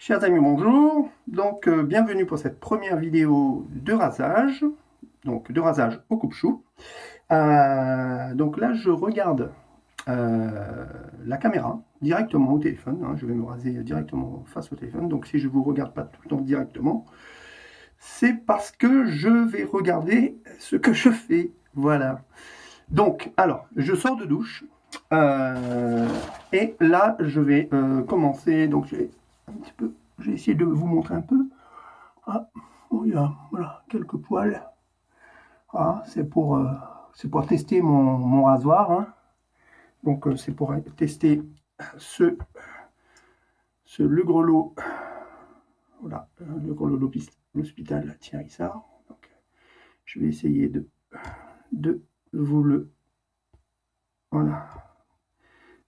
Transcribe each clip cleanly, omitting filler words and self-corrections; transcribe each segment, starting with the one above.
Chers amis, bonjour. Donc, bienvenue pour cette première vidéo de rasage. Donc, de rasage au coupe-chou. Donc là, je regarde la caméra directement au téléphone. Hein. Je vais me raser directement face au téléphone. Donc, si je ne vous regarde pas tout le temps directement, c'est parce que je vais regarder ce que je fais. Voilà. Donc, alors, je sors de douche. Et là, je vais commencer. Donc, je vais un petit peu... Je vais essayer de vous montrer un peu. Ah, bon, il y a voilà, quelques poils. Ah, c'est pour tester mon rasoir. Hein. Donc, c'est pour tester le grelot. Voilà, le grelot de l'hôpital Thierry Sarr. Donc, je vais essayer de vous le... Voilà.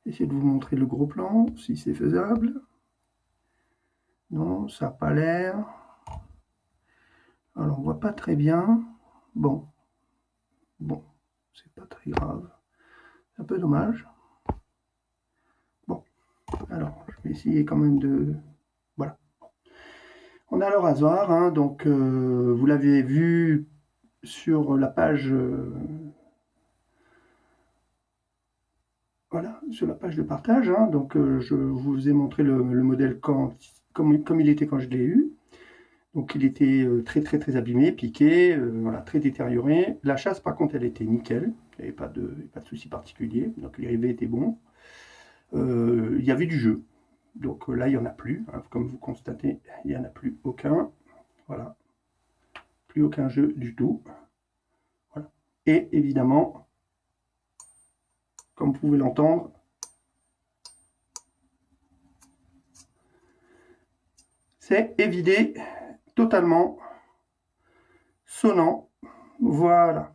Essayer de vous montrer le gros plan, si c'est faisable. Non, ça n'a pas l'air. Alors, on voit pas très bien. Bon, c'est pas très grave. C'est un peu dommage. Bon, alors, je vais essayer quand même de... Voilà. On a le rasoir, hein, donc vous l'avez vu sur la page... Voilà, sur la page de partage. Hein, donc, je vous ai montré le modèle comme il était quand je l'ai eu. Donc il était très abîmé, piqué, voilà, très détérioré. La chasse par contre elle était nickel, il n'y avait pas de souci particulier, donc les rivets étaient bons. Il y avait du jeu, donc là il n'y en a plus, hein, comme vous constatez, il n'y en a plus aucun, voilà, plus aucun jeu du tout. Voilà. Et évidemment, comme vous pouvez l'entendre, c'est évidé totalement sonnant, voilà.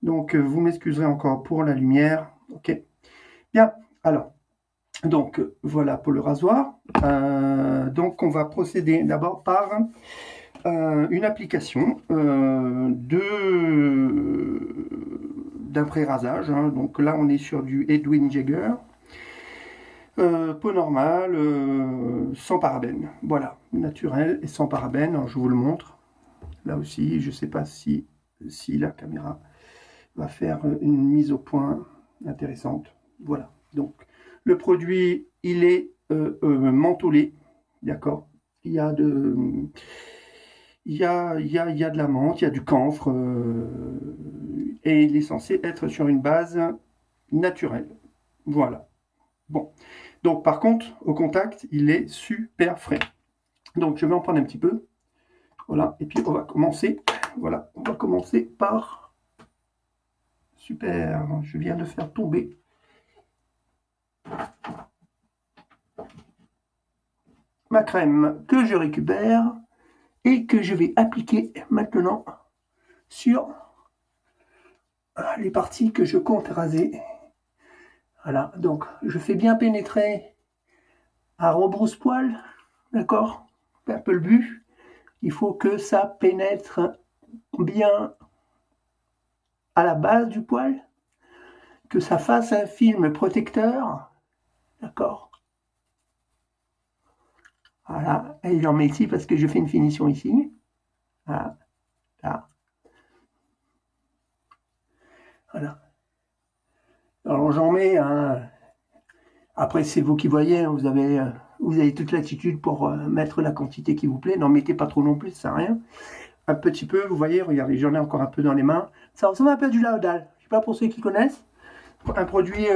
Donc vous m'excuserez encore pour la lumière, ok. Bien, alors, donc voilà pour le rasoir. Donc on va procéder d'abord par une application d'un pré-rasage. Hein. Donc là on est sur du Edwin Jaeger. Peau normale, sans parabènes. Voilà, naturel et sans parabènes. Alors, je vous le montre. Là aussi, je ne sais pas si la caméra va faire une mise au point intéressante. Voilà, donc le produit, il est mentholé, d'accord. Il y a de la menthe, il y a du camphre, et il est censé être sur une base naturelle. Voilà. Bon, donc par contre, au contact, il est super frais. Donc je vais en prendre un petit peu. Voilà, et puis on va commencer. Voilà, on va commencer par... Super, je viens de faire tomber ma crème que je récupère et que je vais appliquer maintenant sur les parties que je compte raser. Voilà, donc je fais bien pénétrer à rebrousse-poil, d'accord? C'est un peu le but. Il faut que ça pénètre bien à la base du poil, que ça fasse un film protecteur, d'accord? Voilà, et j'en mets ici parce que je fais une finition ici. Voilà, là. Voilà. Alors j'en mets un... Après c'est vous qui voyez, vous avez toute l'attitude pour mettre la quantité qui vous plaît. N'en mettez pas trop non plus, ça sert à rien. Un petit peu, vous voyez, regardez, j'en ai encore un peu dans les mains. Ça ressemble un peu à du Laodal. Je ne sais pas pour ceux qui connaissent. Un produit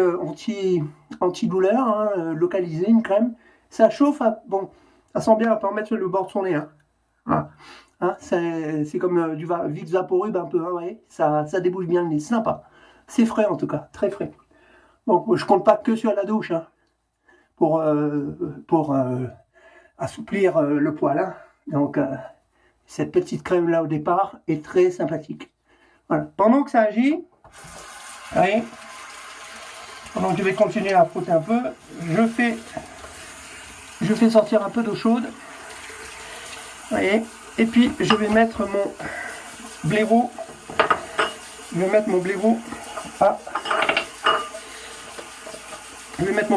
anti-douleur, hein, localisé, une crème. Ça chauffe, bon, ça sent bien, on peut en mettre sur le bord de son nez. Hein. Voilà. Hein, c'est comme du vide vaporub un peu, hein, ouais. Ça débouche bien le nez, c'est sympa. C'est frais en tout cas, très frais. Bon, je compte pas que sur la douche hein, pour assouplir le poil. Hein. Donc, cette petite crème là au départ est très sympathique. Voilà. Pendant que ça agit, voyez, pendant que je vais continuer à frotter un peu, je fais sortir un peu d'eau chaude. Voyez, et puis je vais mettre mon blaireau. Je vais mettre mon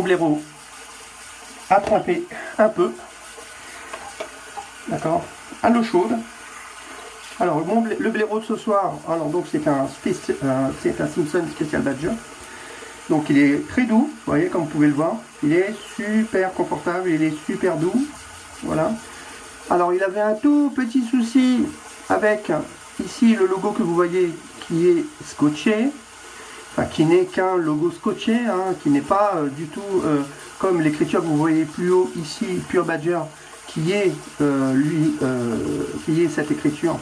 blaireau à tremper un peu. d'accord, à l'eau chaude. Alors, le blaireau de ce soir, alors donc c'est un Simpson Special Badger. Donc il est très doux, vous voyez, comme vous pouvez le voir. Il est super confortable, il est super doux. Voilà. Alors il avait un tout petit souci avec ici le logo que vous voyez qui est scotché. Enfin, qui n'est qu'un logo scotché, hein, qui n'est pas du tout comme l'écriture que vous voyez plus haut ici, Pure Badger, qui est qui est cette écriture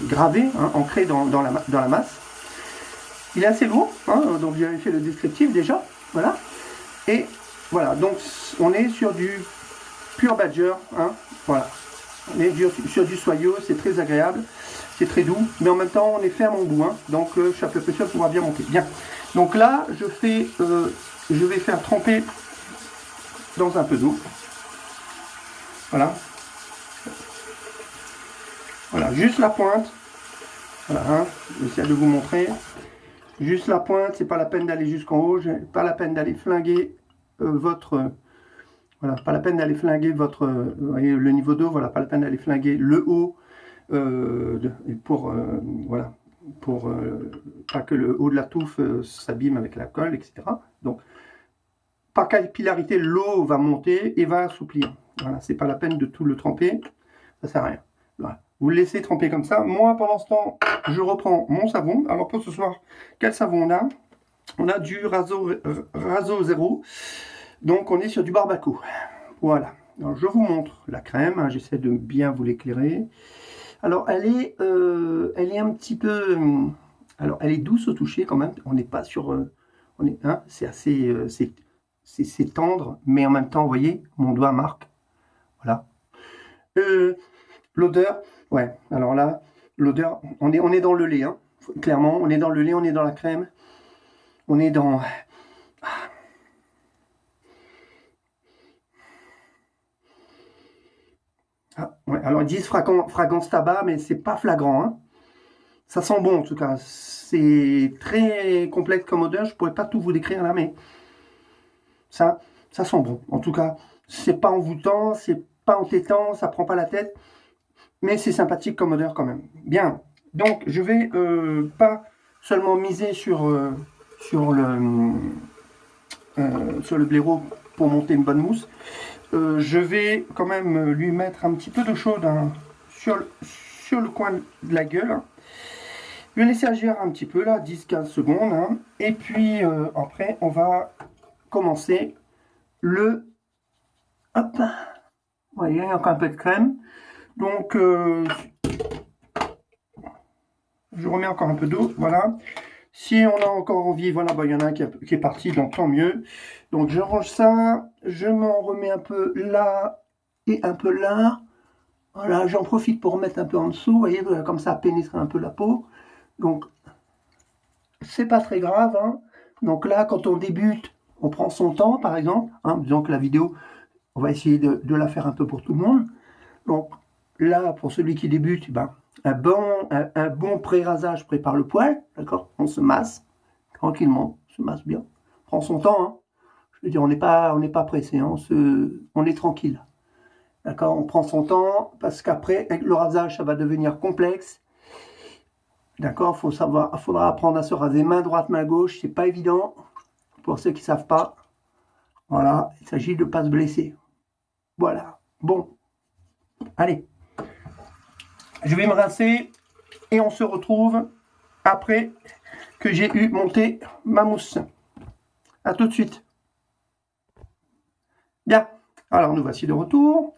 gravée, hein, ancrée dans la masse. Il est assez lourd, hein, donc j'avais fait le descriptif déjà, voilà. Et voilà, donc on est sur du Pure Badger, hein, voilà. On est sur du soyeux, c'est très agréable, c'est très doux, mais en même temps on est ferme en bout, hein, donc je suis à peu près sûr de pouvoir bien monter. Bien, donc là je vais faire tremper dans un peu d'eau, voilà. Voilà, juste la pointe, voilà, hein, j'essaie de vous montrer. Juste la pointe, c'est pas la peine d'aller jusqu'en haut, pas la peine d'aller flinguer voilà, pas la peine d'aller flinguer vous voyez, le niveau d'eau, voilà, pas la peine d'aller flinguer le haut voilà, pour pas que le haut de la touffe s'abîme avec la colle, etc. Donc, par capillarité, l'eau va monter et va assouplir. Voilà, c'est pas la peine de tout le tremper, ça sert à rien. Voilà. Vous le laissez tremper comme ça. Moi, pendant ce temps, je reprends mon savon. Alors pour ce soir, quel savon on a? On a du Raso Zéro. Donc on est sur du Barbaco. Voilà. Alors je vous montre la crème. Hein, j'essaie de bien vous l'éclairer. Alors elle est un petit peu... alors elle est douce au toucher quand même. On n'est pas sur... hein, c'est assez... c'est tendre. Mais en même temps, vous voyez, mon doigt marque. Voilà. L'odeur, ouais, alors là, l'odeur, on est dans le lait, hein, clairement, on est dans le lait, on est dans la crème, on est dans... Ah, ouais, alors ils disent fragrance tabac, mais c'est pas flagrant, hein. Ça sent bon en tout cas, c'est très complexe comme odeur, je pourrais pas tout vous décrire là, mais ça sent bon. En tout cas, c'est pas envoûtant, c'est pas entêtant, ça prend pas la tête. Mais c'est sympathique comme odeur quand même. Bien, donc je vais pas seulement miser sur le blaireau pour monter une bonne mousse. Je vais quand même lui mettre un petit peu d'eau chaude, hein, sur le coin de la gueule. Le laisser agir un petit peu là, 10-15 secondes. Hein, et puis après, on va commencer le... Hop, vous voyez, il y a encore un peu de crème. Donc, je remets encore un peu d'eau, voilà. Si on a encore envie, voilà, bah, il y en a un qui est parti, donc tant mieux. Donc, je range ça, je m'en remets un peu là et un peu là. Voilà, j'en profite pour remettre un peu en dessous, vous voyez, comme ça, pénétrer un peu la peau. Donc, c'est pas très grave, hein. Donc là, quand on débute, on prend son temps, par exemple. Hein, disons que la vidéo, on va essayer de la faire un peu pour tout le monde. Donc, là, pour celui qui débute, ben, un bon pré-rasage prépare le poil, d'accord? On se masse tranquillement, on se masse bien. On prend son temps, hein. Je veux dire, on n'est pas pressé, hein. On est tranquille. D'accord? On prend son temps, parce qu'après, avec le rasage, ça va devenir complexe. D'accord? Faudra apprendre à se raser main droite, main gauche, c'est pas évident. Pour ceux qui ne savent pas. Voilà, il s'agit de ne pas se blesser. Voilà. Bon. Allez. Je vais me rincer et on se retrouve après que j'ai eu monté ma mousse. A tout de suite. Bien, alors nous voici de retour.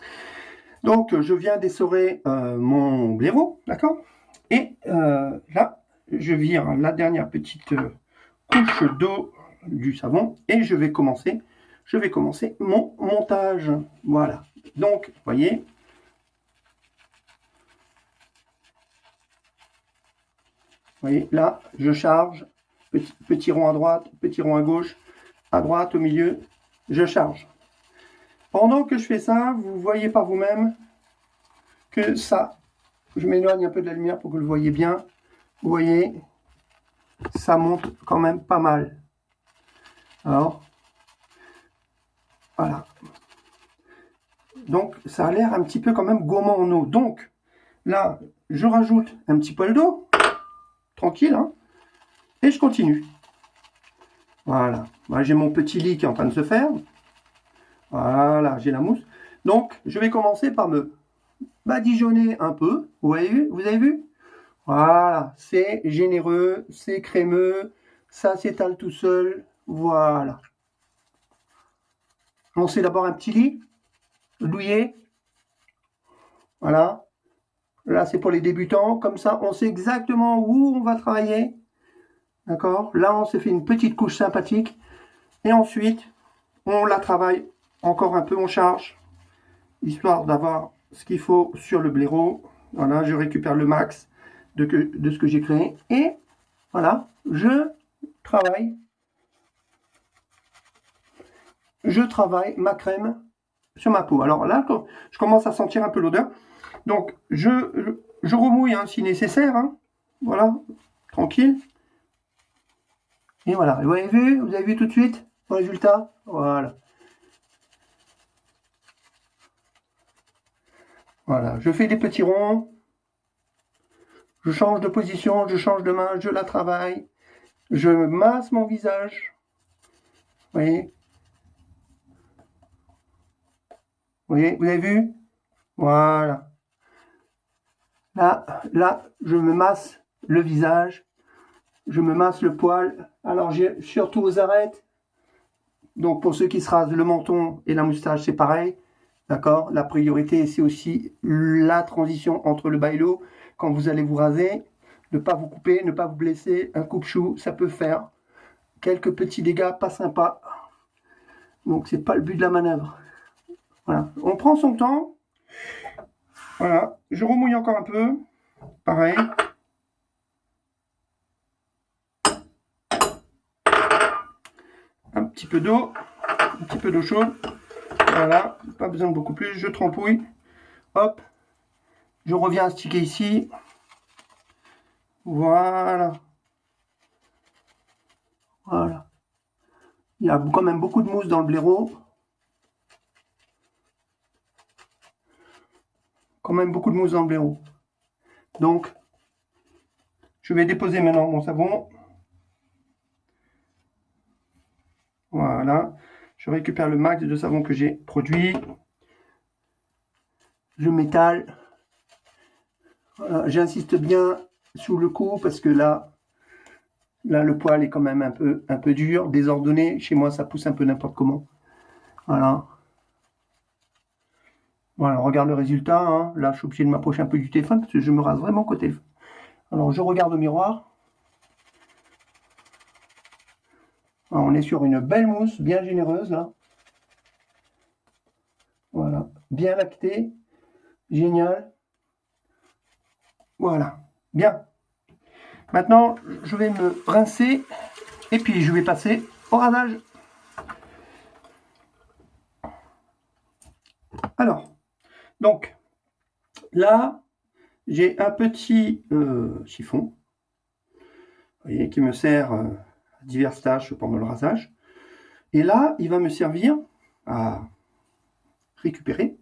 Donc je viens d'essorer mon blaireau, d'accord? Et là, je vire la dernière petite couche d'eau du savon et je vais commencer mon montage. Voilà. Donc, vous voyez, là, je charge, petit rond à droite, petit rond à gauche, à droite, au milieu, je charge. Pendant que je fais ça, vous voyez par vous-même que ça, je m'éloigne un peu de la lumière pour que vous le voyez bien. Vous voyez, ça monte quand même pas mal. Alors, voilà. Donc, ça a l'air un petit peu quand même gourmand en eau. Donc, là, je rajoute un petit poil d'eau. Tranquille, hein. Et je continue. Voilà. Moi, j'ai mon petit lit qui est en train de se faire. Voilà, j'ai la mousse. Donc, je vais commencer par me badigeonner un peu. Vous avez vu? Vous avez vu? Voilà, c'est généreux, c'est crémeux, ça s'étale tout seul. Voilà. On sait d'abord un petit lit, douillet. Voilà. Là, c'est pour les débutants. Comme ça, on sait exactement où on va travailler. D'accord? Là, on s'est fait une petite couche sympathique. Et ensuite, on la travaille encore un peu, on charge, histoire d'avoir ce qu'il faut sur le blaireau. Voilà, je récupère le max de ce que j'ai créé. Et voilà, je travaille ma crème sur ma peau. Alors là, je commence à sentir un peu l'odeur. Donc, je remouille hein, si nécessaire. Hein. Voilà, tranquille. Et voilà, vous avez vu tout de suite le résultat. Voilà. Voilà, je fais des petits ronds. Je change de position, je change de main, je la travaille. Je masse mon visage. Vous voyez? Vous voyez? Vous avez vu? Voilà. Là, je me masse le visage. Je me masse le poil. Alors, j'ai surtout aux arêtes. Donc, pour ceux qui se rasent le menton et la moustache, c'est pareil. D'accord? La priorité, c'est aussi la transition entre le bas et le haut. Quand vous allez vous raser, ne pas vous couper, ne pas vous blesser. Un coupe-chou, ça peut faire quelques petits dégâts pas sympas. Donc, c'est pas le but de la manœuvre. Voilà. On prend son temps. Voilà. Je remouille encore un peu. Pareil. Un petit peu d'eau. Un petit peu d'eau chaude. Voilà. Pas besoin de beaucoup plus. Je trempouille. Hop. Je reviens à sticker ici. Voilà. Voilà. Il y a quand même beaucoup de mousse dans le blaireau. Quand même beaucoup de mousse dans le blaireau. Donc, je vais déposer maintenant mon savon. Voilà. Je récupère le max de savon que j'ai produit. Je m'étale. Voilà. J'insiste bien sous le cou parce que là, le poil est quand même un peu dur, désordonné. Chez moi, ça pousse un peu n'importe comment. Voilà. Voilà, on regarde le résultat. Hein. Là, je suis obligé de m'approcher un peu du téléphone parce que je me rase vraiment côté. Alors, je regarde au miroir. Alors, on est sur une belle mousse, bien généreuse, là. Voilà, bien lactée. Génial. Voilà, bien. Maintenant, je vais me rincer et puis je vais passer au rasage. Alors, donc, là, j'ai un petit chiffon, vous voyez, qui me sert à diverses tâches pendant le rasage. Et là, il va me servir à récupérer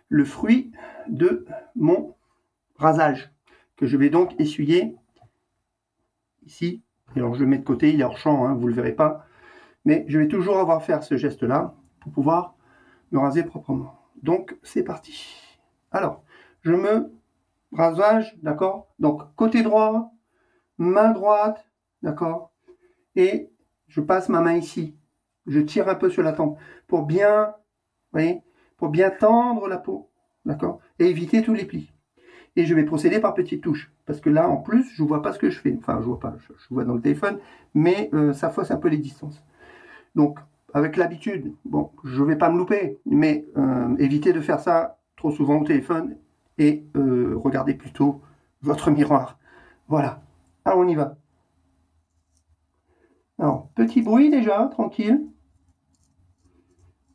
le fruit de mon rasage, que je vais donc essuyer ici. Alors, je le mets de côté, il est hors champ, hein, vous ne le verrez pas. Mais je vais toujours avoir à faire ce geste-là pour pouvoir me raser proprement. Donc, c'est parti. Alors, je me rasage, d'accord? Donc, côté droit, main droite, d'accord? Et je passe ma main ici. Je tire un peu sur la tempe pour bien, vous voyez, pour bien tendre la peau, d'accord? Et éviter tous les plis. Et je vais procéder par petites touches. Parce que là, en plus, je ne vois pas ce que je fais. Enfin, je vois pas, je vois dans le téléphone, mais ça fausse un peu les distances. Donc, avec l'habitude, bon, je ne vais pas me louper, mais évitez de faire ça trop souvent au téléphone et regardez plutôt votre miroir. Voilà. Alors, on y va. Alors, petit bruit déjà, tranquille.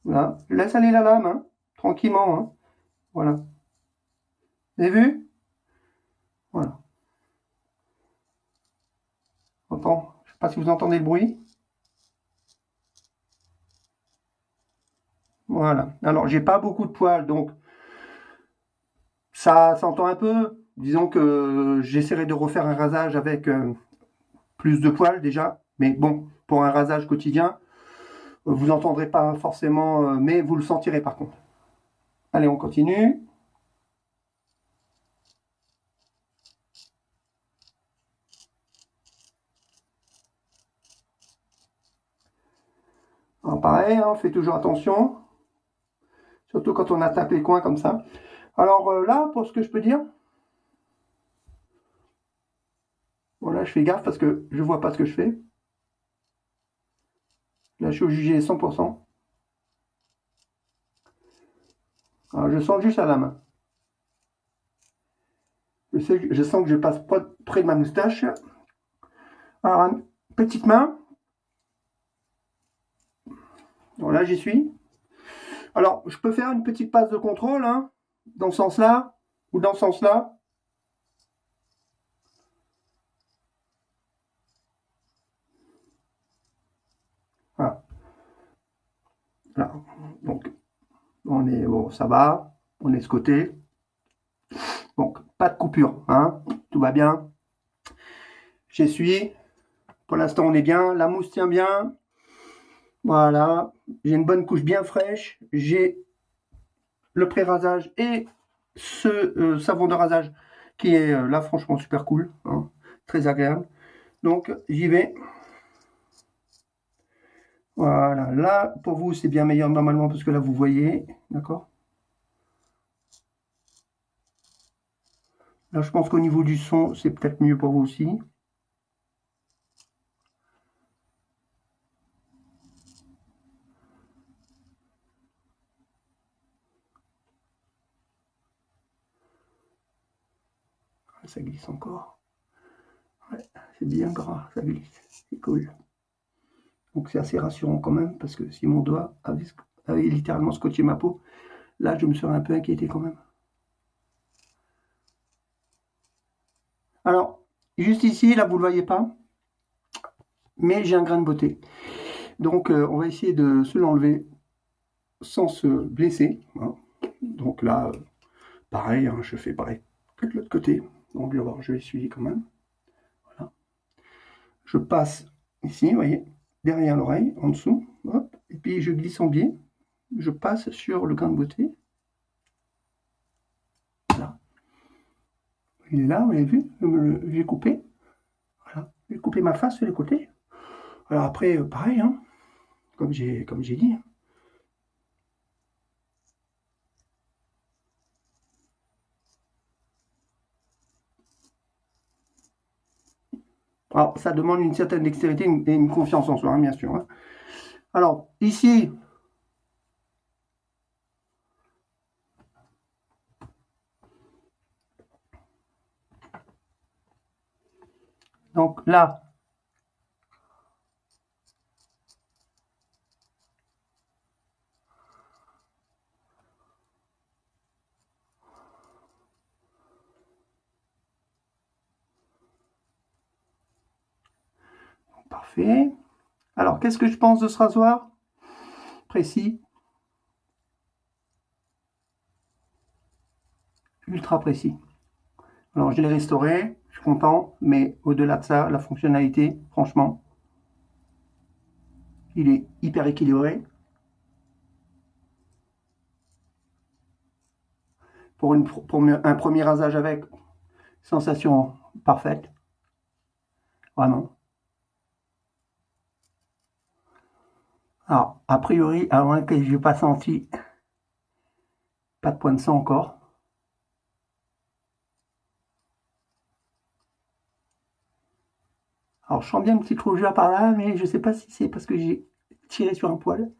Voilà. Je laisse aller la lame, hein, tranquillement. Hein. Voilà. Vous avez vu? Voilà. Je ne sais pas si vous entendez le bruit. Voilà. Alors, j'ai pas beaucoup de poils, donc ça s'entend un peu. Disons que j'essaierai de refaire un rasage avec plus de poils déjà. Mais bon, pour un rasage quotidien, vous n'entendrez pas forcément, mais vous le sentirez par contre. Allez, on continue. Alors, pareil, hein, on fait toujours attention. Surtout quand on attaque les coins comme ça. Alors là, pour ce que je peux dire, voilà, je fais gaffe parce que je vois pas ce que je fais. Là, je suis au jugé 100%. Alors, je sens juste à la main. Je sens que je passe près de ma moustache. Alors, petite main. Voilà, j'y suis. Alors, je peux faire une petite passe de contrôle, hein, dans ce sens-là, ou dans ce sens-là. Voilà. Là. Donc, on est, bon, ça va. On est de ce côté. Donc, pas de coupure, hein. Tout va bien. J'essuie. Pour l'instant, on est bien. La mousse tient bien. Voilà. J'ai une bonne couche bien fraîche. J'ai le pré-rasage et ce savon de rasage qui est là franchement super cool, hein, très agréable. Donc j'y vais. Voilà, là pour vous c'est bien meilleur normalement parce que là vous voyez, d'accord. Là je pense qu'au niveau du son c'est peut-être mieux pour vous aussi. Ça glisse encore. Ouais, c'est bien gras, ça glisse, c'est cool. Donc c'est assez rassurant quand même parce que si mon doigt avait littéralement scotché ma peau, là je me serais un peu inquiété quand même. Alors, juste ici, là vous ne le voyez pas, mais j'ai un grain de beauté. Donc on va essayer de se l'enlever sans se blesser, hein. Donc là, pareil, hein, je fais pareil que de l'autre côté. Donc je vais essuyer quand même. Voilà. Je passe ici, vous voyez, derrière l'oreille, en dessous, hop, et puis je glisse en biais, je passe sur le grain de beauté. Voilà. Il est là, vous l'avez vu, j'ai coupé. Voilà. J'ai coupé ma face sur les côtés. Alors après, pareil, hein, comme j'ai dit. Alors, ça demande une certaine dextérité et une confiance en soi, hein, bien sûr, hein. Alors, ici, donc là, parfait. Alors, qu'est-ce que je pense de ce rasoir? Précis. Ultra précis. Alors, je l'ai restauré, je suis content, mais au-delà de ça, la fonctionnalité, franchement, il est hyper équilibré. Pour un premier rasage avec, sensation parfaite. Vraiment. Alors, a priori, à moins que je n'ai pas senti, pas de point de sang encore. Alors, je sens bien une petite rougeur par là, mais je ne sais pas si c'est parce que j'ai tiré sur un poil.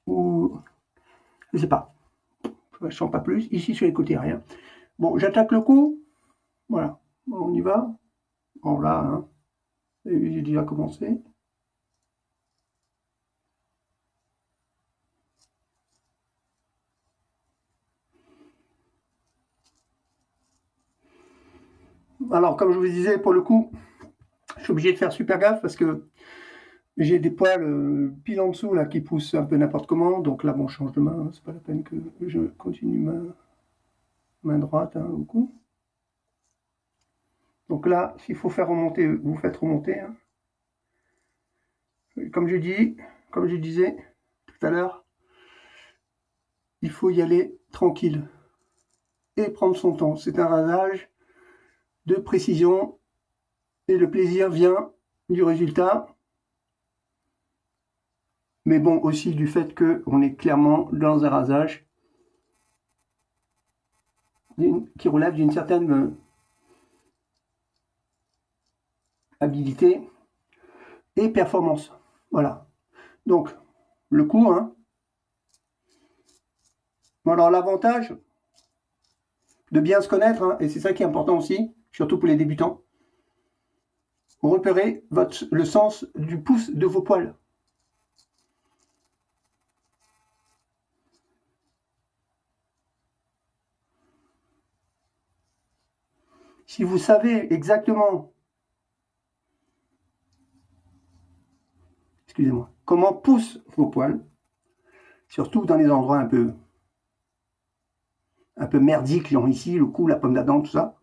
Ou... je ne sais pas. Je ne sens pas plus. Ici, sur les côtés, rien. Bon, j'attaque le cou. Voilà. Bon, on y va. Bon, là, hein, j'ai déjà commencé. Alors, comme je vous disais, pour le coup, je suis obligé de faire super gaffe parce que J'ai des poils pile en dessous là qui poussent un peu n'importe comment, donc là bon, je change de main, hein, c'est pas la peine que je continue main droite hein, au cou. Donc là, s'il faut faire remonter, vous faites remonter. Hein. Comme je disais tout à l'heure, il faut y aller tranquille et prendre son temps. C'est un rasage de précision et le plaisir vient du résultat, mais bon aussi du fait qu'on est clairement dans un rasage qui relève d'une certaine habilité et performance. Voilà. Donc, le coup, hein. Alors, l'avantage de bien se connaître, hein, et c'est ça qui est important aussi, surtout pour les débutants, repérez le sens du pouce de vos poils. Si vous savez exactement, excusez-moi, comment poussent vos poils, surtout dans les endroits un peu merdiques, genre ici, le cou, la pomme d'Adam, tout ça.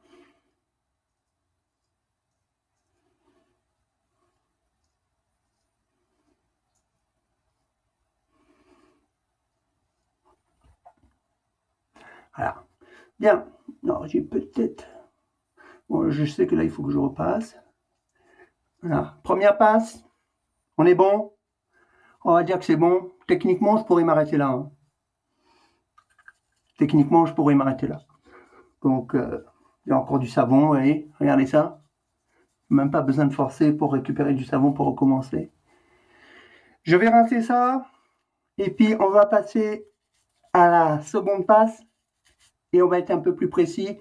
Voilà. Bien. Non, j'ai peut-être... Bon, je sais que là, il faut que je repasse. Voilà. Première passe. On est bon. On va dire que c'est bon. Techniquement, je pourrais m'arrêter là. Hein. Techniquement, je pourrais m'arrêter là. Donc, il y a encore du savon. Allez, regardez ça. Même pas besoin de forcer pour récupérer du savon pour recommencer. Je vais rincer ça. Et puis, on va passer à la seconde passe. Et on va être un peu plus précis.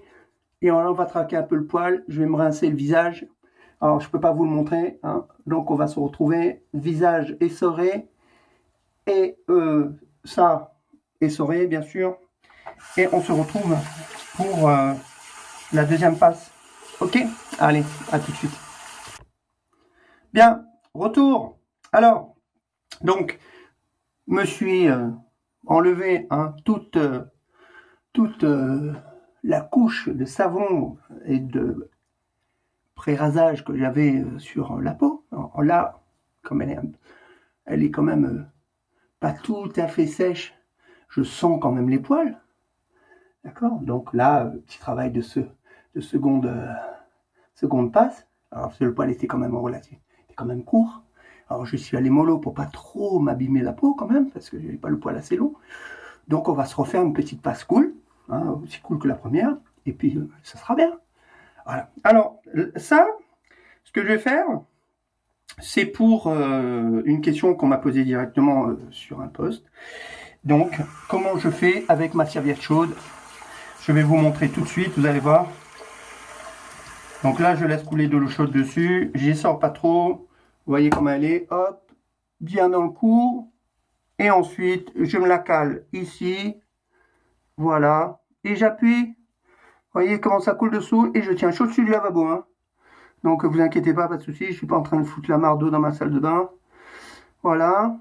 Et on va traquer un peu le poil. Je vais me rincer le visage. Alors, je ne peux pas vous le montrer. Hein. Donc, on va se retrouver visage essoré. Et ça, essoré, bien sûr. Et on se retrouve pour la deuxième passe. Ok? Allez, à tout de suite. Bien, retour. Alors, donc, me suis enlevé hein, toute la couche de savon et de pré-rasage que j'avais sur la peau. Alors, là, comme elle est quand même pas tout à fait sèche, je sens quand même les poils. D'accord? Donc là, petit travail de seconde passe. Alors, parce que le poil était quand même relatif, était quand même court. Alors, je suis allé mollo pour pas trop m'abîmer la peau quand même, parce que je n'ai pas le poil assez long. Donc, on va se refaire une petite passe cool, hein, aussi cool que la première, et puis ça sera bien. Voilà. Alors, ça, ce que je vais faire, c'est pour une question qu'on m'a posée directement sur un post. Donc, comment je fais avec ma serviette chaude? Je vais vous montrer tout de suite, vous allez voir. Donc là, je laisse couler de l'eau chaude dessus. J'y sors pas trop. Vous voyez comment elle est. Hop, bien dans le cou. Et ensuite, je me la cale ici. Voilà. Et j'appuie. Vous voyez comment ça coule dessous. Et je tiens chaud dessus du lavabo. Hein. Donc, vous inquiétez pas, pas de souci. Je suis pas en train de foutre la mare d'eau dans ma salle de bain. Voilà.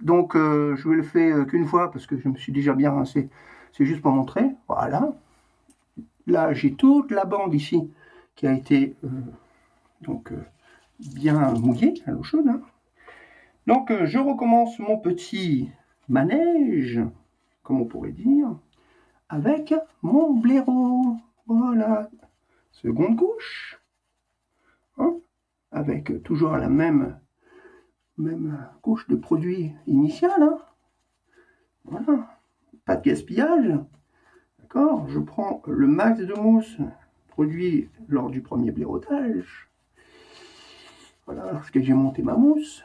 Donc, je le fais qu'une fois parce que je me suis déjà bien rincé. C'est juste pour montrer. Voilà. Là, j'ai toute la bande ici qui a été bien mouillée à l'eau chaude. Hein. Donc, je recommence mon petit manège, comme on pourrait dire, avec mon blaireau. Voilà. Seconde couche. Hein, avec toujours la même couche de produit initial. Hein. Voilà. Pas de gaspillage. D'accord. Je prends le max de mousse produit lors du premier blaireautage. Voilà, lorsque j'ai monté ma mousse.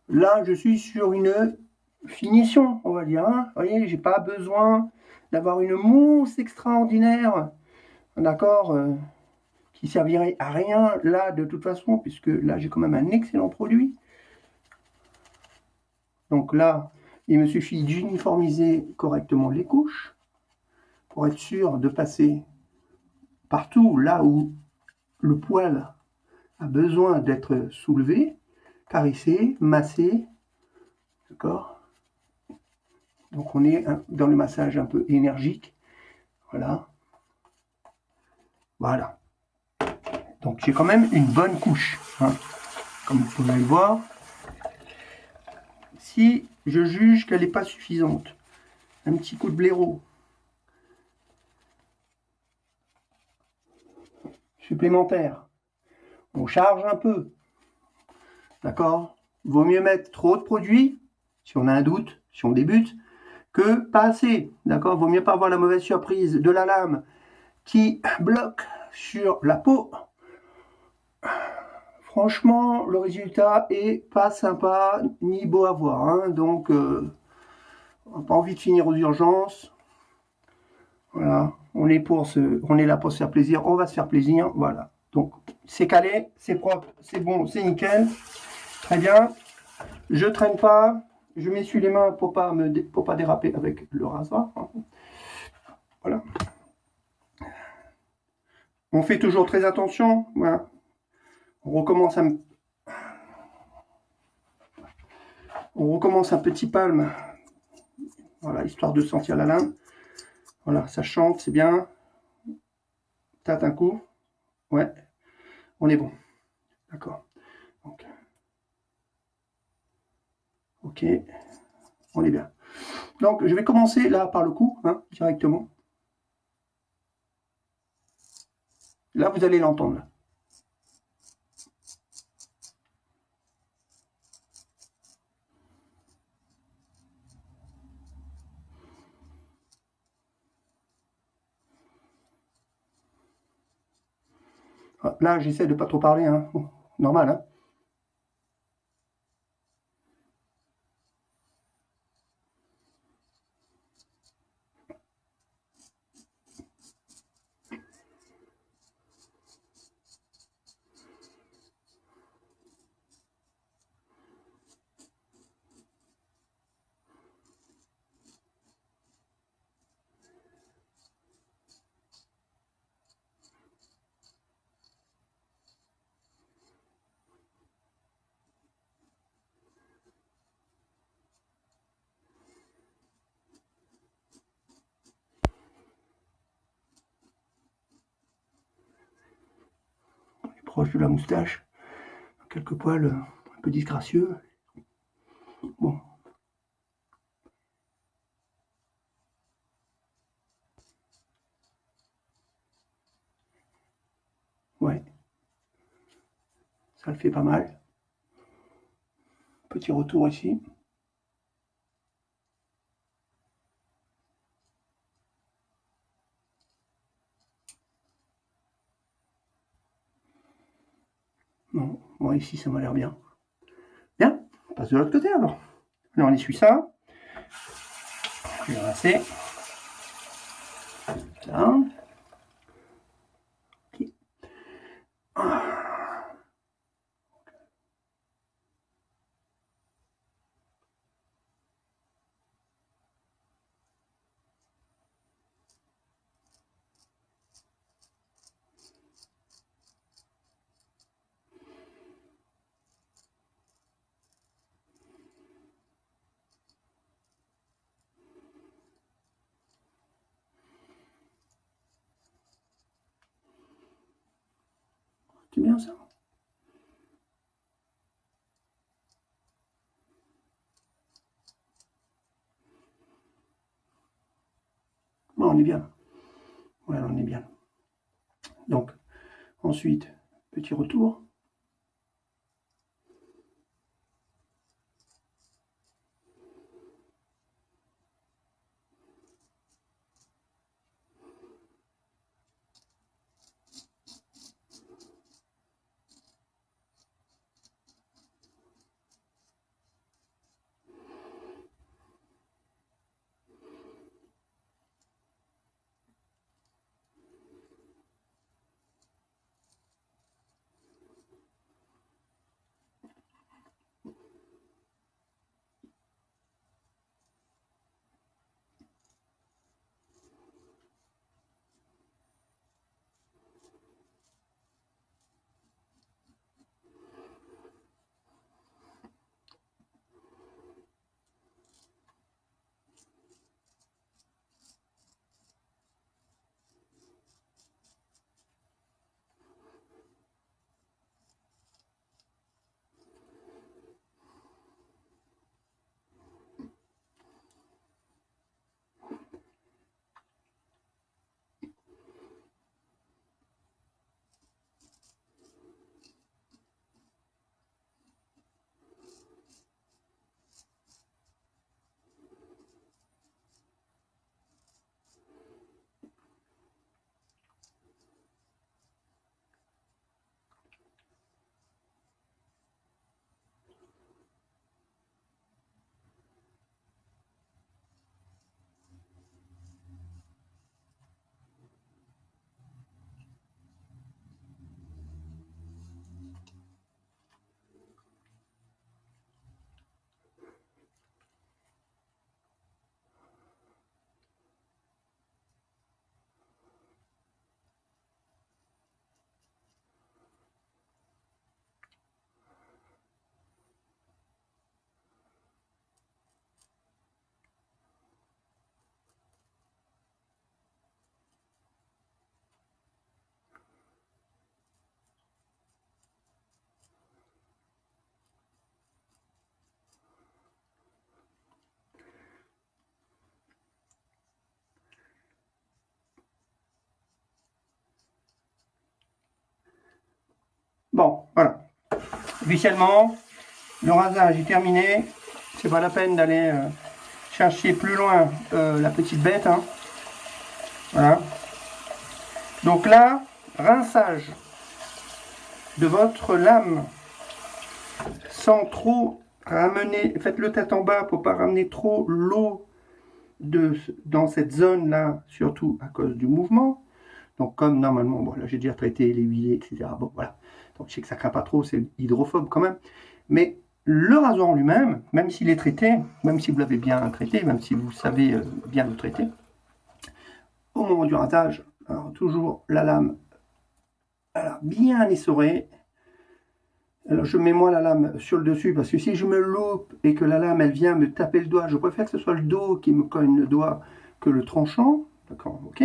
Là, je suis sur une finition, on va dire. Hein. Vous voyez, j'ai pas besoin d'avoir une mousse extraordinaire, d'accord, qui servirait à rien là de toute façon, puisque là j'ai quand même un excellent produit. Donc là, il me suffit d'uniformiser correctement les couches pour être sûr de passer partout là où le poil a besoin d'être soulevé. caresser, masser, d'accord? Donc on est dans le massage un peu énergique, voilà. Voilà. Donc j'ai quand même une bonne couche, hein, comme vous pouvez le voir. Si je juge qu'elle n'est pas suffisante, un petit coup de blaireau supplémentaire, on charge un peu, d'accord? Vaut mieux mettre trop de produits, si on a un doute, si on débute, que pas assez, d'accord? Vaut mieux pas avoir la mauvaise surprise de la lame qui bloque sur la peau. Franchement, le résultat est pas sympa ni beau à voir, hein, donc on n'a pas envie de finir aux urgences. Voilà, on est là pour se faire plaisir, on va se faire plaisir, voilà. Donc c'est calé, c'est propre, c'est bon, c'est nickel, très bien. Je traîne pas, je m'essuie les mains pour pas déraper avec le rasoir. Voilà. On fait toujours très attention, voilà. On recommence un petit palme, voilà, histoire de sentir la lame. Voilà, ça chante, c'est bien. Tâte un coup. Ouais, on est bon. D'accord. Donc, ok, on est bien. Donc, je vais commencer là par le cou, hein, directement. Là, vous allez l'entendre. Là, j'essaie de pas trop parler, hein. Normal, hein. Proche de la moustache, quelques poils un peu disgracieux. Bon. Ouais. Ça le fait pas mal. Petit retour ici. Non, bon, ici ça m'a l'air bien. Bien, on passe de l'autre côté alors. Alors on essuie ça. Je vais rincer. Là. Okay. C'est bien ça. Bon, on est bien. Ouais, on est bien. Donc, ensuite, petit retour. Bon, voilà. Officiellement, le rasage est terminé. C'est pas la peine d'aller chercher plus loin la petite bête. Hein. Voilà. Donc là, rinçage de votre lame sans trop ramener, faites-le tête en bas pour pas ramener trop l'eau dans cette zone là, surtout à cause du mouvement. Donc comme normalement, bon là j'ai déjà traité les huilés, etc. Bon voilà, donc je sais que ça craint pas trop, c'est hydrophobe quand même. Mais le rasoir en lui-même, même s'il est traité, même si vous l'avez bien traité, même si vous savez bien le traiter, au moment du rasage, alors toujours la lame alors, bien essorée. Alors je mets moi la lame sur le dessus parce que si je me loupe et que la lame elle vient me taper le doigt, je préfère que ce soit le dos qui me cogne le doigt que le tranchant. D'accord, ok.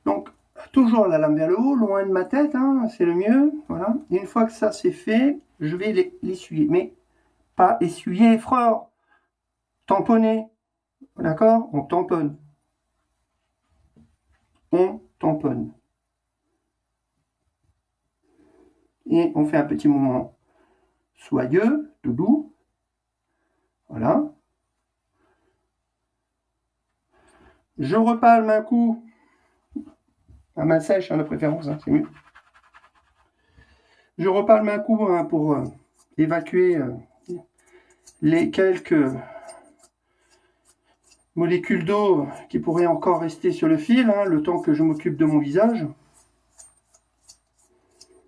Donc toujours la lame vers le haut, loin de ma tête, hein, c'est le mieux. Voilà. Et une fois que ça c'est fait, je vais l'essuyer. Mais pas essuyer fort, tamponner. D'accord? On tamponne. On tamponne. Et on fait un petit mouvement soyeux, tout doux. Voilà. Je repalme un coup à main sèche, hein, la préférence, hein, c'est mieux. Je repalme un coup hein, pour évacuer les quelques molécules d'eau qui pourraient encore rester sur le fil, hein, le temps que je m'occupe de mon visage.